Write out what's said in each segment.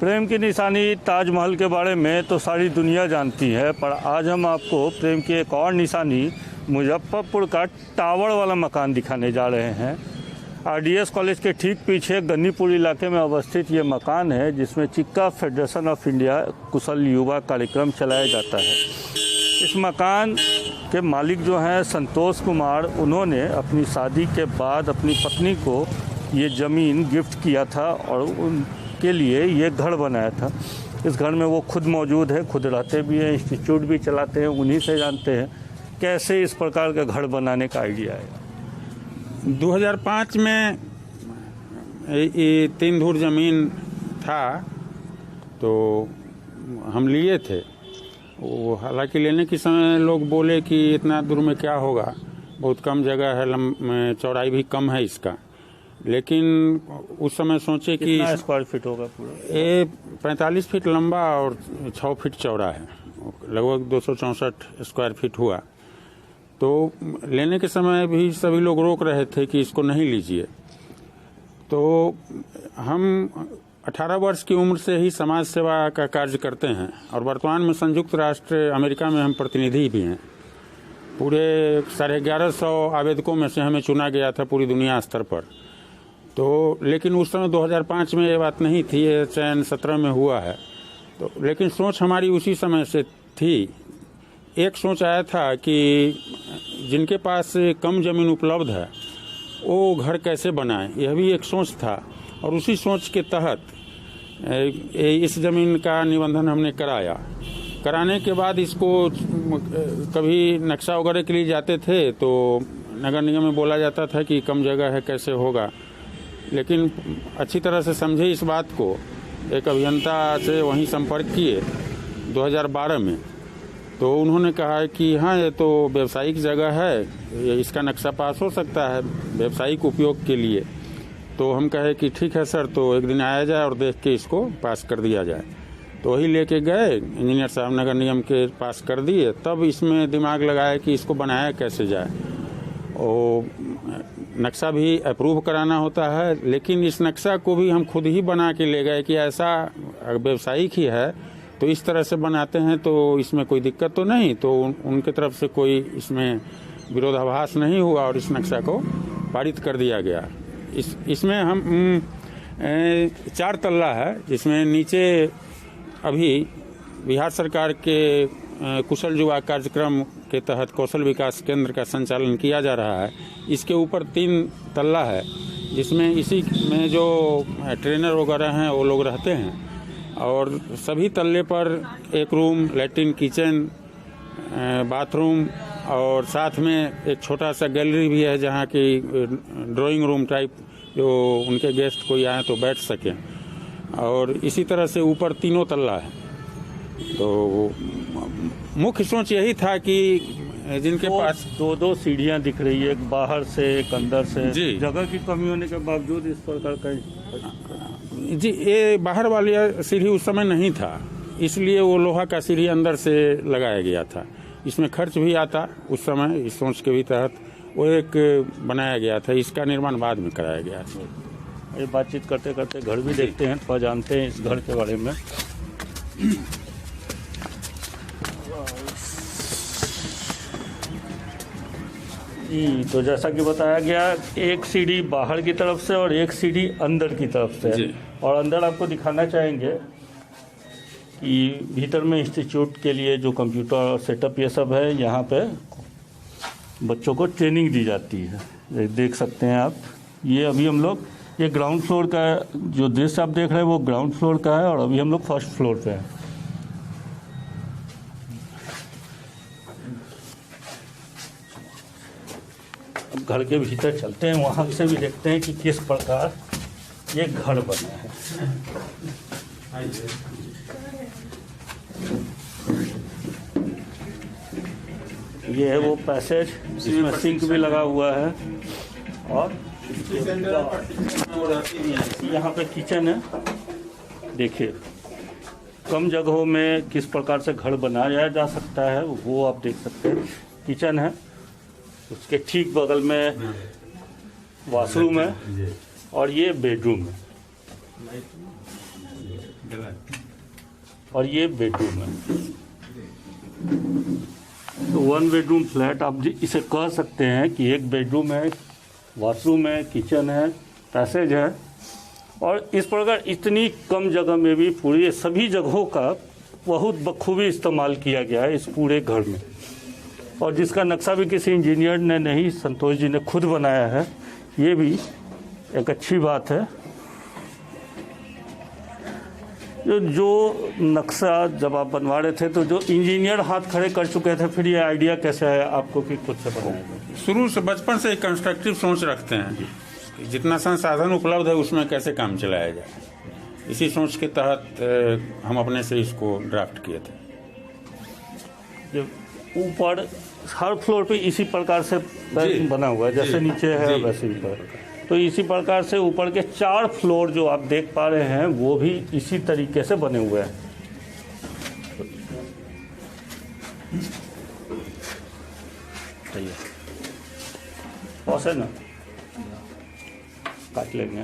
प्रेम की निशानी ताजमहल के बारे में तो सारी दुनिया जानती है, पर आज हम आपको प्रेम की एक और निशानी मुजफ्फरपुर का टावर वाला मकान दिखाने जा रहे हैं। आरडीएस कॉलेज के ठीक पीछे गन्नीपुर इलाके में अवस्थित ये मकान है, जिसमें चिक्का फेडरेशन ऑफ इंडिया कुशल युवा कार्यक्रम चलाया जाता है। इस मकान के मालिक जो हैं संतोष कुमार, उन्होंने अपनी शादी के बाद अपनी पत्नी को ये ज़मीन गिफ्ट किया था और उनके लिए ये घर बनाया था। इस घर में वो खुद मौजूद है, खुद रहते भी हैं, इंस्टीट्यूट भी चलाते हैं। उन्हीं से जानते हैं कैसे इस प्रकार का घर बनाने का आइडिया है। 2005 में ये 3 धूर ज़मीन था तो हम लिए थे। वो हालांकि लेने के समय लोग बोले कि इतना दूर में क्या होगा, बहुत कम जगह है, चौड़ाई भी कम है इसका। लेकिन उस समय सोचे कि कितना स्क्वायर फीट होगा पूरा? ये 45 फीट लंबा और 6 फीट चौड़ा है, लगभग 264 स्क्वायर फीट हुआ। तो लेने के समय भी सभी लोग रोक रहे थे कि इसको नहीं लीजिए। तो हम 18 वर्ष की उम्र से ही समाज सेवा का कार्य करते हैं और वर्तमान में संयुक्त राष्ट्र अमेरिका में हम प्रतिनिधि भी हैं। पूरे 1150 आवेदकों में से हमें चुना गया था पूरी दुनिया स्तर पर। तो लेकिन उस समय 2005 में ये बात नहीं थी, ये चयन 17 में हुआ है। तो लेकिन सोच हमारी उसी समय से थी। एक सोच आया था कि जिनके पास कम ज़मीन उपलब्ध है वो घर कैसे बनाएं, यह भी एक सोच था। और उसी सोच के तहत इस ज़मीन का निबंधन हमने कराने के बाद इसको कभी नक्शा वगैरह के लिए जाते थे तो नगर निगम में बोला जाता था कि कम जगह है, कैसे होगा। लेकिन अच्छी तरह से समझे इस बात को, एक अभियंता से वहीं संपर्क किए 2012 में। तो उन्होंने कहा कि हाँ, ये तो व्यावसायिक जगह है, इसका नक्शा पास हो सकता है व्यावसायिक उपयोग के लिए। तो हम कहे कि ठीक है सर, तो एक दिन आया जाए और देख के इसको पास कर दिया जाए। तो वही लेके गए, इंजीनियर साहब नगर निगम के पास कर दिए। तब इसमें दिमाग लगाया कि इसको बनाया कैसे जाए। और नक्शा भी अप्रूव कराना होता है, लेकिन इस नक्शा को भी हम खुद ही बना के ले गए कि ऐसा व्यावसायिक ही है तो इस तरह से बनाते हैं तो इसमें कोई दिक्कत तो नहीं। तो उनके तरफ से कोई इसमें विरोधाभास नहीं हुआ और इस नक्शा को पारित कर दिया गया। इसमें हम 4 तल्ला है, जिसमें नीचे अभी बिहार सरकार के कुशल युवा कार्यक्रम के तहत कौशल विकास केंद्र का संचालन किया जा रहा है। इसके ऊपर 3 तल्ला है, जिसमें इसी में जो ट्रेनर वगैरह हैं वो लोग रहते हैं। और सभी तल्ले पर एक रूम, लैट्रिन, किचन, बाथरूम और साथ में एक छोटा सा गैलरी भी है, जहाँ की ड्राइंग रूम टाइप, जो उनके गेस्ट कोई आए तो बैठ सकें। और इसी तरह से ऊपर 3 तल्ला है। तो मुख्य सोच यही था कि जिनके पास 2 सीढ़ियां दिख रही है, एक बाहर से एक अंदर से, जी, जगह की कमी होने के बावजूद इस प्रकार का जी, ये बाहर वाली सीढ़ी उस समय नहीं था, इसलिए वो लोहा का सीढ़ी अंदर से लगाया गया था। इसमें खर्च भी आता उस समय, इस सोच के भी तहत वो एक बनाया गया था। इसका निर्माण बाद में कराया गया था। ये बातचीत करते करते घर भी देखते हैं तो जानते हैं इस घर के बारे में। तो जैसा कि बताया गया, एक सीढ़ी बाहर की तरफ से और एक सीढ़ी अंदर की तरफ से। और अंदर आपको दिखाना चाहेंगे कि भीतर में इंस्टीट्यूट के लिए जो कंप्यूटर सेटअप ये सब है, यहाँ पे बच्चों को ट्रेनिंग दी जाती है। देख सकते हैं आप, ये अभी हम लोग, ये ग्राउंड फ्लोर का जो दृश्य आप देख रहे हैं वो ग्राउंड फ्लोर का है और अभी हम लोग फर्स्ट फ्लोर पे हैं। अब घर के भीतर चलते हैं, वहाँ से भी देखते हैं कि किस प्रकार ये घर बना है। ये है वो पैसेज, जिसमें सिंक भी लगा हुआ है और यहाँ पे किचन है। देखिए कम जगहों में किस प्रकार से घर बनाया जा सकता है वो आप देख सकते हैं। किचन है, उसके ठीक बगल में वॉशरूम है और ये बेडरूम है। और ये बेडरूम है। तो 1 बेडरूम फ्लैट आप इसे कह सकते हैं कि एक बेडरूम है, वॉशरूम है, किचन है, पैसेज है, और इस प्रकार इतनी कम जगह में भी पूरी सभी जगहों का बहुत बखूबी इस्तेमाल किया गया है इस पूरे घर में। और जिसका नक्शा भी किसी इंजीनियर ने नहीं, संतोष जी ने खुद बनाया है, ये भी एक अच्छी बात है। जो नक्शा जब आप बनवा रहे थे तो जो इंजीनियर हाथ खड़े कर चुके थे, फिर ये आइडिया कैसे आया आपको कि खुद से बनाया? शुरू से बचपन से कंस्ट्रक्टिव सोच रखते हैं, जितना संसाधन उपलब्ध है उसमें कैसे काम चलाया जाए, इसी सोच के तहत हम अपने से इसको ड्राफ्ट किए थे। जब ऊपर हर फ्लोर पे इसी प्रकार से बना हुआ है, जैसे नीचे है वैसे ऊपर, तो इसी प्रकार से ऊपर के 4 फ्लोर जो आप देख पा रहे हैं वो भी इसी तरीके से बने हुए हैं। पॉज है ना, काट लेंगे।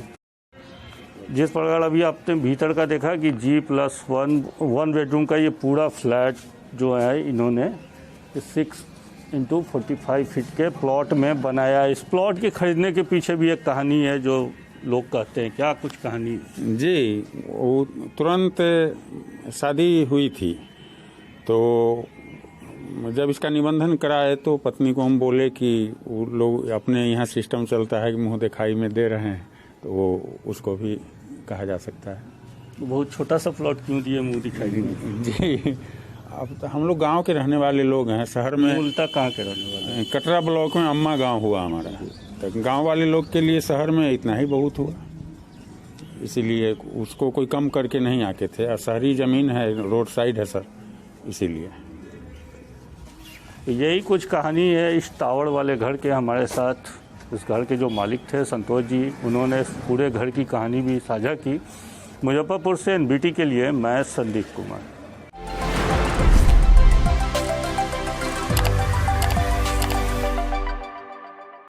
जिस प्रकार अभी आपने भीतर का देखा कि G+1 बेडरूम का ये पूरा फ्लैट जो है इन्होंने 6x45 फीट के प्लॉट में बनाया। इस प्लॉट के खरीदने के पीछे भी एक कहानी है जो लोग कहते हैं, क्या कुछ कहानी? जी, वो तुरंत शादी हुई थी, तो जब इसका निबंधन कराए तो पत्नी को हम बोले कि वो लोग अपने यहाँ सिस्टम चलता है कि मुँह दिखाई में दे रहे हैं, तो वो उसको भी कहा जा सकता है। बहुत छोटा सा प्लॉट क्यों दिए मुँह दिखाई में? जी, अब तो हम लोग गांव के रहने वाले लोग हैं, शहर में मूलतः कहाँ के रहने वाले हैं? कटरा ब्लॉक में अम्मा गांव हुआ हमारा, तो गांव वाले लोग के लिए शहर में इतना ही बहुत हुआ, इसीलिए उसको कोई कम करके नहीं आके थे। और शहरी ज़मीन है, रोड साइड है सर, इसीलिए। यही कुछ कहानी है इस टावर वाले घर के। हमारे साथ इस घर के जो मालिक थे संतोष जी, उन्होंने इस पूरे घर की कहानी भी साझा की। मुजफ्फरपुर से NBT के लिए मैं संदीप कुमार।